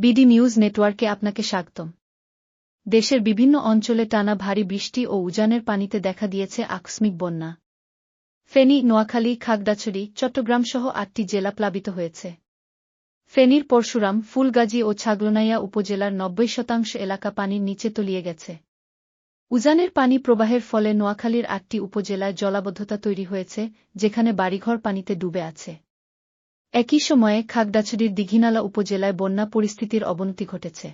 BD news নেটওয়ার্কে আপনাকে স্বাগতম। দেশের বিভিন্ন অঞ্চলে টানা ভারী বৃষ্টি ও উজানের পানিতে দেখা দিয়েছে আকস্মিক বন্যা। ফেনী, নোয়াখালী, খাগড়াছড়ি, চট্টগ্রামসহ ৮টি জেলা প্লাবিত হয়েছে। ফেনীর পরশুরাম, ফুলগাজী ও ছাগলনাইয়া উপজেলার ৯০% এলাকা পানির নিচে তলিয়ে গেছে। উজানের পানি প্রবাহের ফলে নোয়াখালীর ৮টি উপজেলায় জলাবদ্ধতা তৈরি হয়েছে, যেখানে বাড়িঘর পানিতে ডুবে আছে। একই সময়ে খাগড়াছড়ির দীঘিনালা উপজেলায় বন্যা পরিস্থিতির অবনতি ঘটেছে।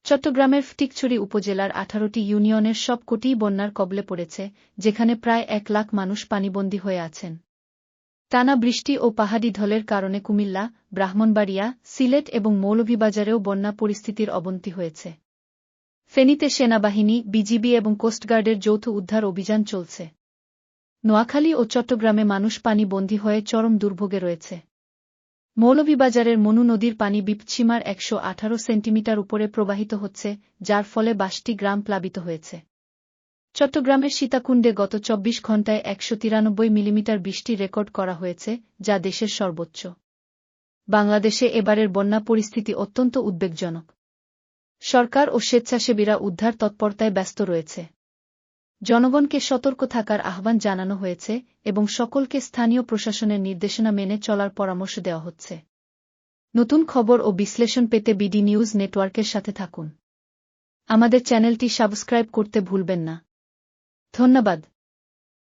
চট্টগ্রামের ফটিকছড়ি উপজেলার ১৮টি ইউনিয়নের সব কটিই বন্যার কবলে পড়েছে, যেখানে প্রায় ১ লাখ মানুষ পানিবন্দী হয়ে আছেন। টানা বৃষ্টি ও পাহাড়ি ঢলের কারণে কুমিল্লা, ব্রাহ্মণবাড়িয়া, সিলেট এবং মৌলভীবাজারেও বন্যা পরিস্থিতির অবনতি হয়েছে। ফেনীতে সেনাবাহিনী, বিজিবি এবং কোস্টগার্ডের যৌথ উদ্ধার অভিযান চলছে। নোয়াখালী ও চট্টগ্রামে মানুষ পানিবন্দী হয়ে চরম দুর্ভোগে রয়েছে। মৌলভীবাজারের মনু নদীর পানি বিপদসীমার ১১৮ সেন্টিমিটার উপরে প্রবাহিত হচ্ছে, যার ফলে ২২টি গ্রাম প্লাবিত হয়েছে। চট্টগ্রামের সীতাকুণ্ডে গত ২৪ ঘণ্টায় ১৯৩ মিলিমিটার বৃষ্টি রেকর্ড করা হয়েছে, যা দেশের সর্বোচ্চ। বাংলাদেশে এবারের বন্যা পরিস্থিতি অত্যন্ত উদ্বেগজনক। সরকার ও স্বেচ্ছাসেবীরা উদ্ধার তৎপরতায় ব্যস্ত রয়েছে। জনগণকে সতর্ক থাকার আহ্বান জানানো হয়েছে এবং সকলকে স্থানীয় প্রশাসনের নির্দেশনা মেনে চলার পরামর্শ দেওয়া হচ্ছে। নতুন খবর ও বিশ্লেষণ পেতে বিডি নিউজ নেটওয়ার্কের সাথে থাকুন। আমাদের চ্যানেলটি সাবস্ক্রাইব করতে ভুলবেন না। ধন্যবাদ।